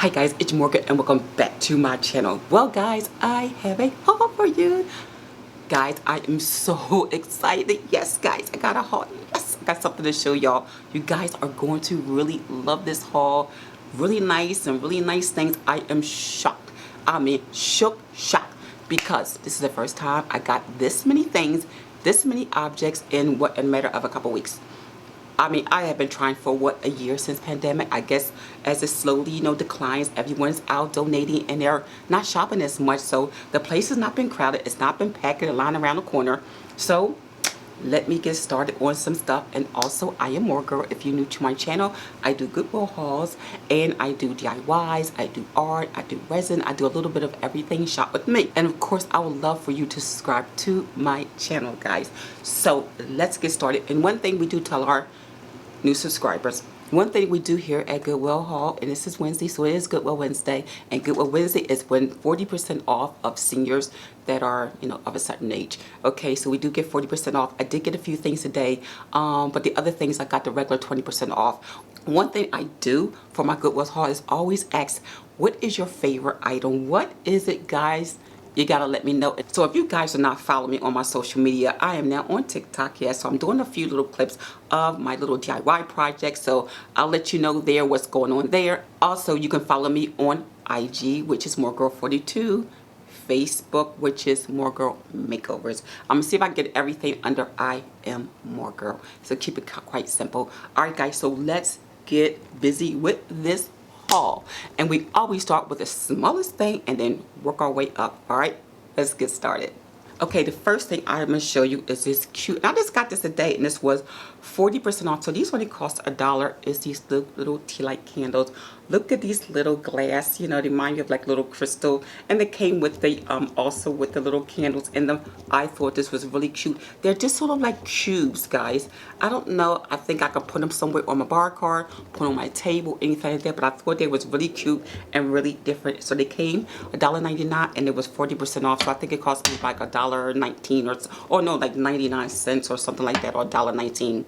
Hi guys, it's Morgan and welcome back to my channel. Well guys, I have a haul for you. Guys, I am so excited. Yes guys, I got a haul. Yes, I got something to show y'all. You guys are going to really love this haul. Really nice and really nice things. I am shocked. I mean shocked. Because this is the first time I got this many things, this many objects in a matter of a couple weeks. I mean, I have been trying for a year since pandemic. I guess as it slowly, declines, everyone's out donating and they're not shopping as much. So the place has not been crowded. It's not been packed in a line around the corner. So let me get started on some stuff. And also, I am Mooregirl. If you're new to my channel, I do Goodwill hauls and I do DIYs. I do art. I do resin. I do a little bit of everything. Shop with me. And of course, I would love for you to subscribe to my channel, guys. So let's get started. And one thing we do tell our new subscribers. One thing we do here at Goodwill Haul, and this is Wednesday, so it is Goodwill Wednesday, and Goodwill Wednesday is when 40% off of seniors that are, of a certain age. Okay, so we do get 40% off. I did get a few things today, but the other things I got the regular 20% off. One thing I do for my Goodwill Haul is always ask, what is your favorite item? What is it, guys? You gotta let me know. So if you guys are not following me on my social media, I am now on TikTok. Yeah, so I'm doing a few little clips of my little DIY projects. So I'll let you know there what's going on there. Also, you can follow me on IG, which is Mooregirl42. Facebook, which is Mooregirl Makeovers. I'm gonna see if I can get everything under I am Mooregirl. So keep it quite simple. All right, guys. So let's get busy with this haul, and we always start with the smallest thing and then work our way up. All right, let's get started. Okay, the first thing I'm gonna show you is this cute. I just got this today, and this was 40% off. So these only cost $1. Is these little tea light candles? Look at these little glass. They remind you of like little crystal, and they came with the also with the little candles in them. I thought this was really cute. They're just sort of like cubes, guys. I don't know. I think I could put them somewhere on my bar card, put on my table, anything like that. But I thought they was really cute and really different. So they came $1.99, and it was 40% off. So I think it cost me like $1.19 or no, like 99 cents or something like that, or $1.19.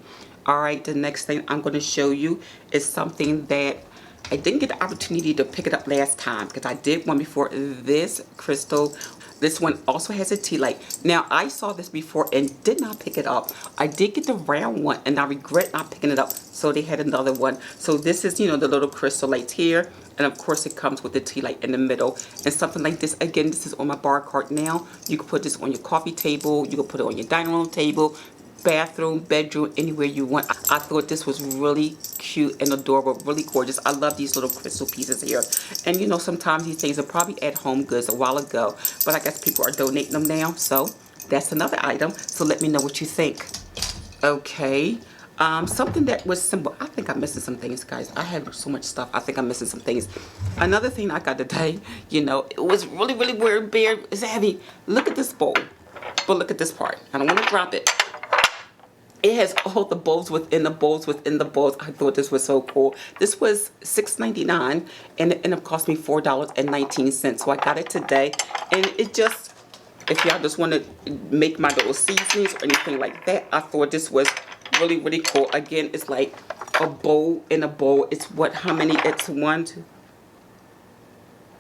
All right, the next thing I'm going to show you is something that I didn't get the opportunity to pick it up last time because I did one before. This crystal, this one also has a tea light. Now, I saw this before and did not pick it up. I did get the round one and I regret not picking it up. So they had another one. So this is, the little crystal lights here. And of course, it comes with the tea light in the middle. And something like this, again, this is on my bar cart now. You can put this on your coffee table. You can put it on your dining room table, bathroom, bedroom, anywhere you want. I thought this was really cute and adorable, really gorgeous. I love these little crystal pieces here. And sometimes these things are probably at Home Goods a while ago, but I guess people are donating them now. So that's another item. So let me know what you think. Okay. Something that was simple. I think I'm missing some things, guys. I have so much stuff. I think I'm missing some things. Another thing I got today, it was really, really weird. It's heavy. Look at this bowl. But look at this part. I don't want to drop it. It has all the bowls within the bowls within the bowls. I thought this was so cool. This was $6.99 and it ended up costing me $4.19. So I got it today. And it just, if y'all just want to make my little seasonings or anything like that, I thought this was really, really cool. Again, it's like a bowl in a bowl. It's how many? It's 1, 2.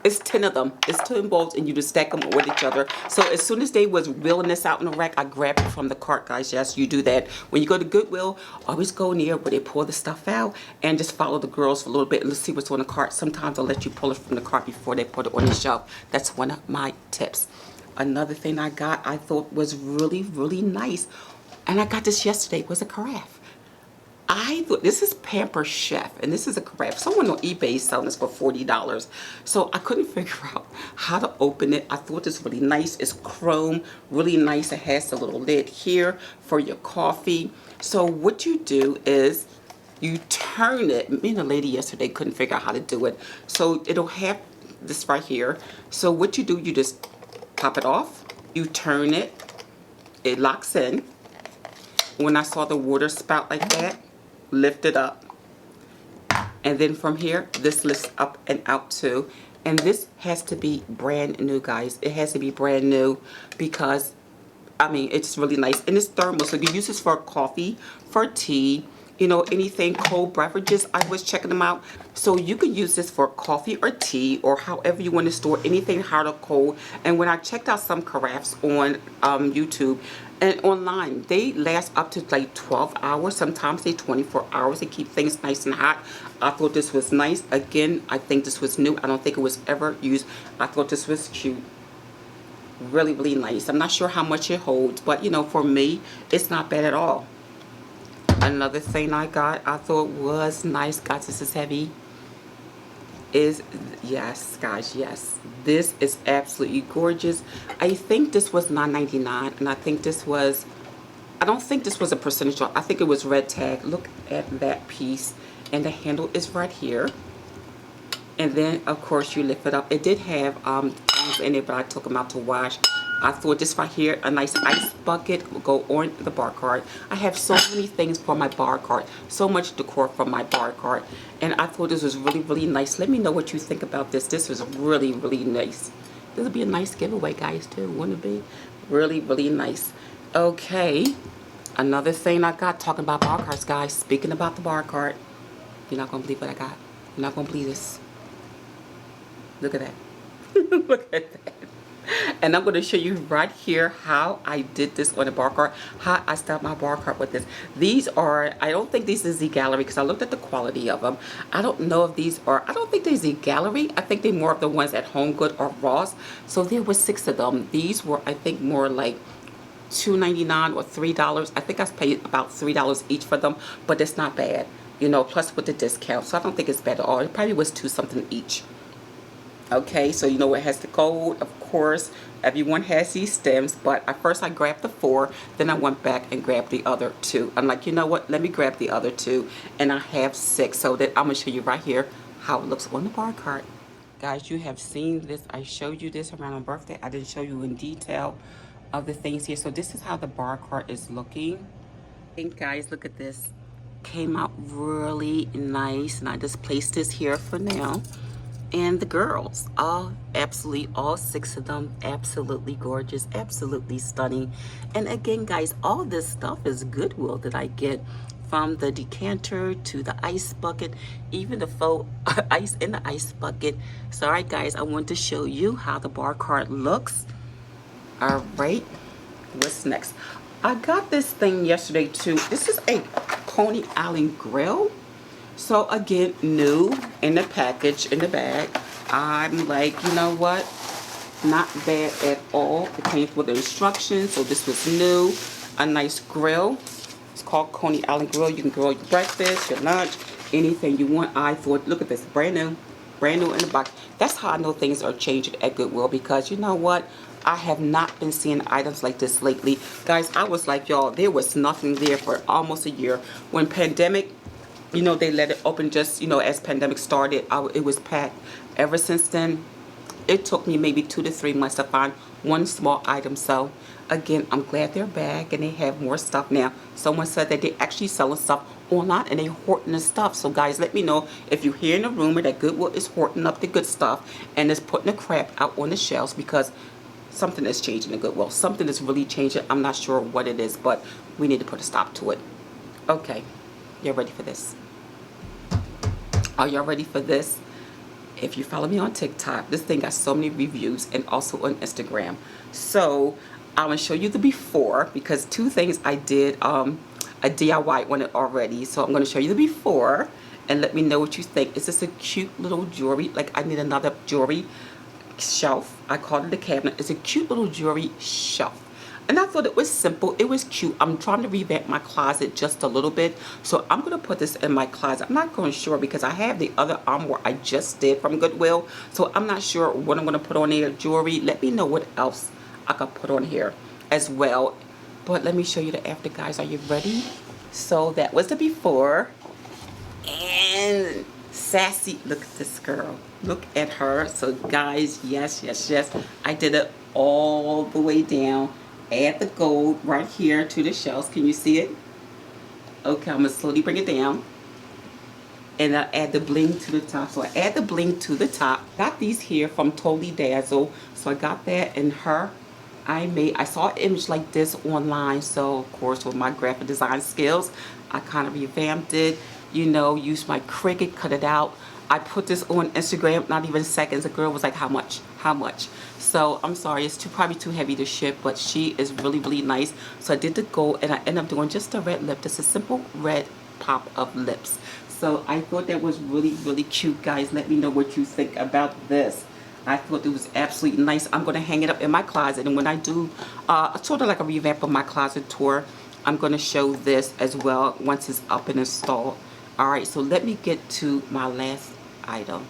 It's 10 of them. It's 10 bowls, and you just stack them with each other. So as soon as they was wheeling this out in the rack, I grabbed it from the cart, guys. Yes, you do that. When you go to Goodwill, always go near where they pour the stuff out and just follow the girls for a little bit and let's see what's on the cart. Sometimes they'll let you pull it from the cart before they put it on the shelf. That's one of my tips. Another thing I got I thought was really, really nice, and I got this yesterday, was a carafe. I thought, this is Pamper Chef, and this is a carafe. Someone on eBay is selling this for $40. So I couldn't figure out how to open it. I thought this was really nice. It's chrome, really nice. It has a little lid here for your coffee. So what you do is you turn it. Me and a lady yesterday couldn't figure out how to do it. So it'll have this right here. So what you do, you just pop it off. You turn it. It locks in. When I saw the water spout like that, lift it up, and then from here this lifts up and out too. And this has to be brand new, guys. It has to be brand new because I mean it's really nice, and it's thermal, so you use this for coffee, for tea, you know, anything cold beverages. I was checking them out. So you can use this for coffee or tea or however you want to store anything hot or cold. And when I checked out some carafes on YouTube and online, they last up to like 12 hours. Sometimes they 24 hours. They keep things nice and hot. I thought this was nice. Again, I think this was new. I don't think it was ever used. I thought this was cute. Really, really nice. I'm not sure how much it holds, but you know, for me, it's not bad at all. Another thing I got, I thought was nice, guys, this is heavy, is, yes, guys, yes. This is absolutely gorgeous. I think this was $9.99, and I think this was, I don't think this was a percentage off. I think it was red tag. Look at that piece. And the handle is right here. And then, of course, you lift it up. It did have things in it, but I took them out to wash. I thought this right here, a nice ice bucket, will go on the bar cart. I have so many things for my bar cart. So much decor for my bar cart. And I thought this was really, really nice. Let me know what you think about this. This was really, really nice. This would be a nice giveaway, guys, too. Wouldn't it be? Really, really nice. Okay. Another thing I got, talking about bar carts, guys. Speaking about the bar cart. You're not going to believe what I got. You're not going to believe this. Look at that. Look at that. And I'm going to show you right here how I did this on the bar cart, how I styled my bar cart with this. These are, I don't think these is the gallery because I looked at the quality of them. I don't know if these are, I don't think they're the gallery. I think they're more of the ones at Home Good or Ross. So there were 6 of them. These were, I think, more like $2.99 or $3. I think I paid about $3 each for them, but it's not bad, you know, plus with the discount. So I don't think it's bad at all. It probably was 2 something each. Okay, so you know it has the gold, of course. Everyone has these stems, but at first I grabbed the 4, then I went back and grabbed the other 2. I'm like, you know what? Let me grab the other 2, and I have 6. So that I'm gonna show you right here how it looks on the bar cart. Guys, you have seen this. I showed you this around my birthday. I didn't show you in detail of the things here. So this is how the bar cart is looking. And guys, look at this. Came out really nice, and I just placed this here for now. And the girls, all 6 of them, absolutely gorgeous, absolutely stunning. And again, guys, all this stuff is Goodwill that I get, from the decanter to the ice bucket, even the faux ice in the ice bucket. So, all right, guys, I want to show you how the bar cart looks. All right, what's next? I got this thing yesterday too. This is a Coney Island grill. So again, new in the package, in the bag. I'm like, you know what? Not bad at all. It came with the instructions, so this was new. A nice grill. It's called Coney Island Grill. You can grill your breakfast, your lunch, anything you want. I thought, look at this, brand new in the box. That's how I know things are changing at Goodwill, because you know what? I have not been seeing items like this lately. Guys, I was like, y'all, there was nothing there for almost a year. When pandemic, you know, they let it open just, you know, as pandemic started, it was packed. Ever since then, it took me maybe 2 to 3 months to find one small item. So, again, I'm glad they're back and they have more stuff now. Someone said that they're actually selling stuff online and they're hoarding the stuff. So, guys, let me know if you're hearing a rumor that Goodwill is hoarding up the good stuff and is putting the crap out on the shelves, because something is changing in Goodwill. Something is really changing. I'm not sure what it is, but we need to put a stop to it. Okay. Y'all ready for this? Are y'all ready for this? If you follow me on TikTok, this thing got so many reviews, and also on Instagram. So I'm gonna show you the before, because 2 things I did a DIY on it already. So I'm gonna show you the before and let me know what you think. Is this a cute little jewelry? Like, I need another jewelry shelf. I called it a cabinet. It's a cute little jewelry shelf. And I thought it was simple. It was cute. I'm trying to revamp my closet just a little bit. So I'm going to put this in my closet. I'm not going sure, because I have the other armor I just did from Goodwill. So I'm not sure what I'm going to put on there. Jewelry. Let me know what else I could put on here as well. But let me show you the after, guys. Are you ready? So that was the before. And sassy. Look at this girl. Look at her. So guys, yes. I did it all the way down. Add the gold right here to the shelves. Can you see it? Okay, I'm going to slowly bring it down. And I add the bling to the top. So I add the bling to the top. Got these here from Totally Dazzle. So I got that in her. I saw an image like this online. So, of course, with my graphic design skills, I kind of revamped it, you know, used my Cricut, cut it out. I put this on Instagram, not even seconds. The girl was like, how much? How much? So I'm sorry, it's probably too heavy to ship, but she is really, really nice. So I did the gold, and I ended up doing just a red lip. Just a simple red pop of lips. So I thought that was really, really cute, guys. Let me know what you think about this. I thought it was absolutely nice. I'm going to hang it up in my closet, and when I do sort of like a revamp of my closet tour, I'm going to show this as well once it's up and installed. All right, so let me get to my last item,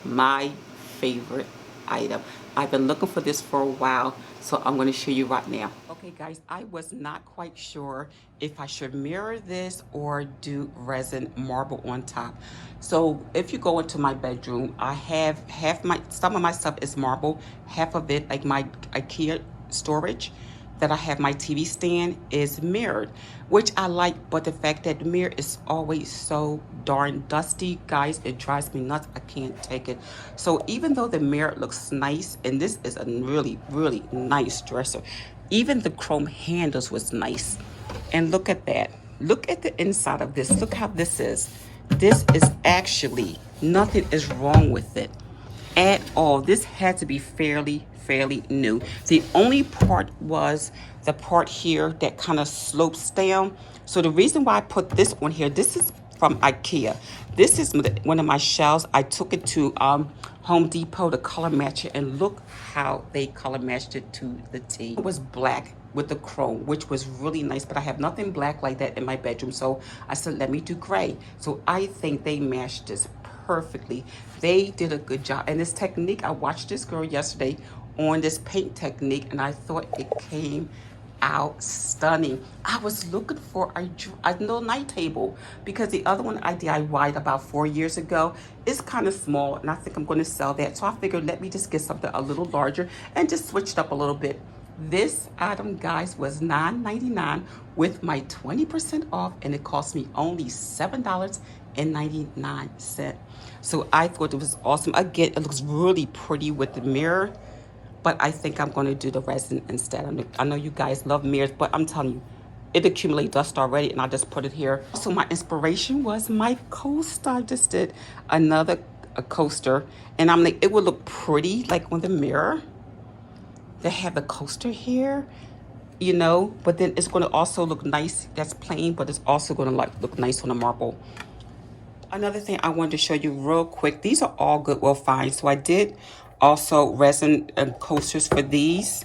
my favorite item. I've been looking for this for a while, so I'm going to show you right now. Okay, guys, I was not quite sure if I should mirror this or do resin marble on top. So if you go into my bedroom, I have some of my stuff is marble, half of it, like my IKEA storage that I have my TV stand, is mirrored, which I like, but the fact that the mirror is always so darn dusty, guys, it drives me nuts. I can't take it. So even though the mirror looks nice, and this is a really, really nice dresser, even the chrome handles was nice. And look at that. Look at the inside of this. Look how this is. This is actually, nothing is wrong with it at all. This had to be fairly new. The only part was the part here that kind of slopes down. So the reason why I put this on here, this is from IKEA. This is one of my shelves. I took it to Home Depot to color match it, and look how they color matched it to the T. It was black with the chrome, which was really nice, but I have nothing black like that in my bedroom, so I said let me do gray. So I think they matched this perfectly. They did a good job. And this technique, I watched this girl yesterday on this paint technique, and I thought it came out stunning. I was looking for a little night table, because the other one I DIY'd about 4 years ago is kind of small, and I think I'm going to sell that. So I figured let me just get something a little larger and just switch it up a little bit. This item, guys, was $9.99 with my 20% off, and it cost me only $7.99. So I thought it was awesome. Again, it looks really pretty with the mirror, but I think I'm going to do the resin instead. I know you guys love mirrors, but I'm telling you, it accumulates dust already, and I just put it here. So my inspiration was my coaster. I just did another coaster, and I'm like, it would look pretty like on the mirror. They have the coaster here, you know, but then it's going to also look nice. That's plain, but it's also going to look nice on the marble. Another thing I wanted to show you real quick, these are all Goodwill finds. So I did also resin and coasters for these,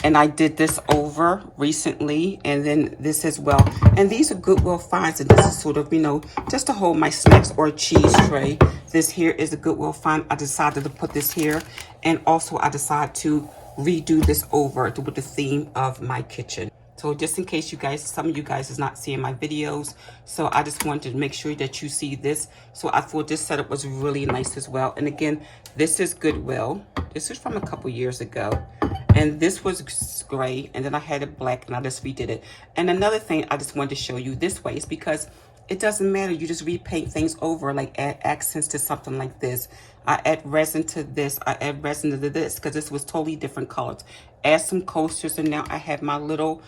and I did this over recently, and then this as well. And these are Goodwill finds, and this is sort of, you know, just to hold my snacks or cheese tray. This here is a Goodwill find. I decided to put this here, and also I decided to redo this over with the theme of my kitchen. So just in case you guys, some of you guys is not seeing my videos, so I just wanted to make sure that you see this. So I thought this setup was really nice as well. And again, this is Goodwill. This is from a couple years ago. And this was gray, and then I had it black, and I just redid it. And another thing I just wanted to show you this way is because it doesn't matter. You just repaint things over, like add accents to something like this. I add resin to this. I add resin to this because this was totally different colors. Add some coasters, and now I have my little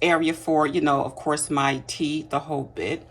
area for, you know, of course, my tea, the whole bit,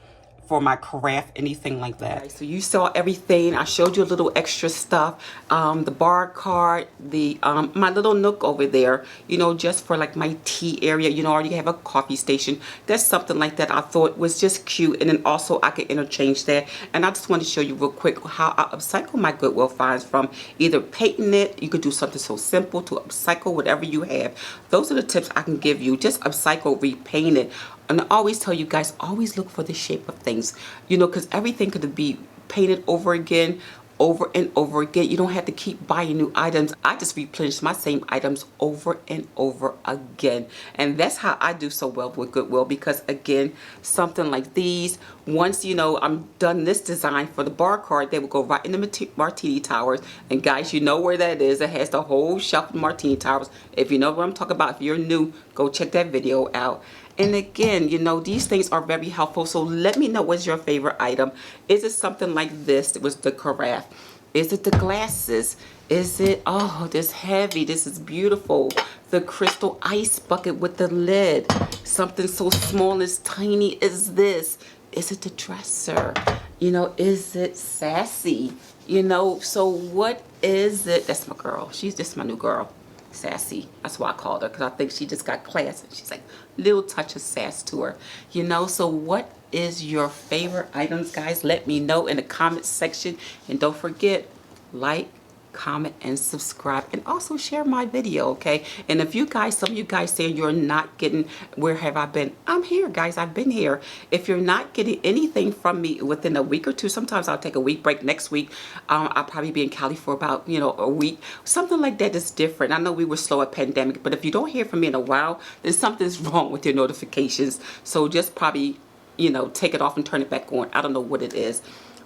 for my carafe, anything like that. Right, so you saw everything. I showed you a little extra stuff, the bar cart, the my little nook over there, you know, just for like my tea area. You know, I already have a coffee station. That's something like that I thought was just cute, and then also I could interchange that. And I just want to show you real quick how I upcycle my Goodwill finds, from either painting it, you could do something so simple, to upcycle whatever you have. Those are the tips I can give you. Just upcycle, repaint it. And I always tell you guys, always look for the shape of things, you know, because everything could be painted over again, over and over again. You don't have to keep buying new items. I just replenish my same items over and over again. And that's how I do so well with Goodwill, because again, something like these, once, you know, I'm done this design for the bar cart, they will go right in the martini towers. And guys, you know where that is. It has the whole shelf of martini towers. If you know what I'm talking about, if you're new, go check that video out. And again, you know, these things are very helpful. So let me know, what's your favorite item? Is it something like this? It was the carafe. Is it the glasses? Is it, oh, this heavy, this is beautiful. The crystal ice bucket with the lid. Something so small as tiny as this. Is it the dresser? You know, is it sassy? You know, so what is it? That's my girl. She's just my new girl. Sassy. That's why I called her, because I think she just got class. She's like, little touch of sass to her. You know, so what is your favorite items, guys? Let me know in the comment section. And don't forget, like, comment, and subscribe, and also share my video, okay? And if you guys, some of you guys saying you're not getting, where have I been? I'm here, guys. I've been here. If you're not getting anything from me within a week or two, sometimes I'll take a week break. Next week I'll probably be in Cali for about, you know, a week, something like that. Is different. I know we were slow at pandemic, but if you don't hear from me in a while, then something's wrong with your notifications. So just probably, you know, take it off and turn it back on. I don't know what it is.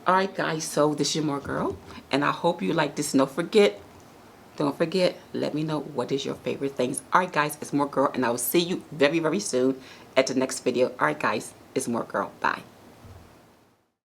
Alright guys, so this is your Mooregirl, and I hope you like this. Don't forget, let me know what is your favorite things. Alright guys, it's Mooregirl, and I will see you very, very soon at the next video. Alright guys, it's Mooregirl. Bye.